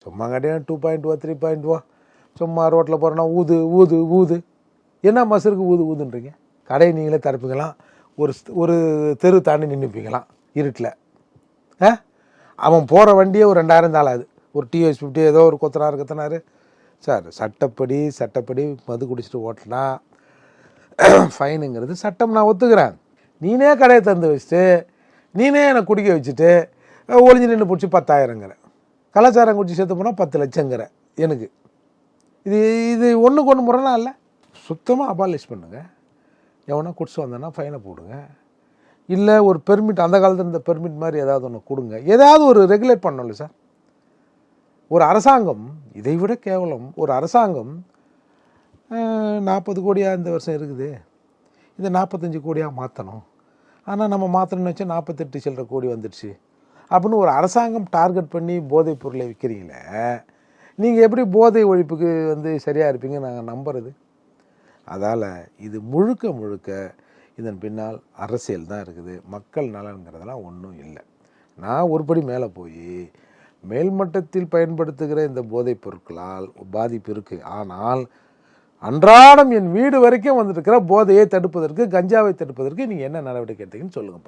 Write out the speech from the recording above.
சும்மா கிடையாது 2.0 3.0 சும்மா ரோட்டில் போகிறோன்னா ஊது ஊது ஊது. என்ன மசருக்கு ஊது ஊதுன்றீங்க? கடையை நீங்களே திறப்பீங்களாம், ஒரு தெரு தாண்டி நின்றுப்பீங்களாம் இருட்டில். அவன் போகிற வண்டியே ஒரு 2000 தாளாது. ஒரு டிஎஸ் 50 ஏதோ ஒரு கொத்தனார் சார். சட்டப்படி மது குடிச்சிட்டு ஓட்டினா ஃபைனுங்கிறது சட்டம், நான் ஒத்துக்கிறேன். நீனே கடையை தந்து வச்சுட்டு நீனே என்னை குடிக்க வச்சுட்டு ஒளிஞ்சு நின்று பிடிச்சி 10,000ங்கிற, கலாச்சாரம் குடிச்சு சேர்த்து போனால் 10 லட்சங்கிற. எனக்கு இது ஒன்றுக்கு ஒன்று முறைனா இல்லை. சுத்தமாக அபாலிஷ் பண்ணுங்கள். எவனா குடிச்சு வந்தேன்னா ஃபைனை போடுங்க. இல்லை ஒரு பெர்மிட், அந்த காலத்தில் இருந்த பெர்மிட் மாதிரி ஏதாவது ஒன்று கொடுங்க. ஏதாவது ஒரு ரெகுலேட் பண்ணல சார். ஒரு அரசாங்கம், இதை விட கேவலம், ஒரு அரசாங்கம் 40 கோடியாக இந்த வருஷம் இருக்குது, இதை 45 கோடியாக மாற்றணும். ஆனால் நம்ம மாற்றணும்னு வச்சா 48 சில்லற கோடி வந்துடுச்சு அப்படின்னு ஒரு அரசாங்கம் டார்கெட் பண்ணி போதைப் பொருளை விற்கிறீங்களே, நீங்கள் எப்படி போதை ஒழிப்புக்கு சரியாக இருப்பீங்க நாங்கள் நம்புறது? அதால் இது முழுக்க இதன் பின்னால் அரசியல் தான் இருக்குது. மக்கள் நலன்கிறதெல்லாம் ஒன்றும் இல்லை. நான் ஒருபடி மேலே போய் மேல்மட்டத்தில் பயன்படுத்துகிற இந்த போதைப் பொருட்களால் பாதிப்பு இருக்குது. ஆனால் அன்றாடம் என் வீடு வரைக்கும் வந்துருக்கிற போதையை தடுப்பதற்கு, கஞ்சாவை தடுப்பதற்கு நீங்கள் என்ன நடவடிக்கை எடுத்தீங்கன்னு சொல்லுங்கள் பாப்போம்.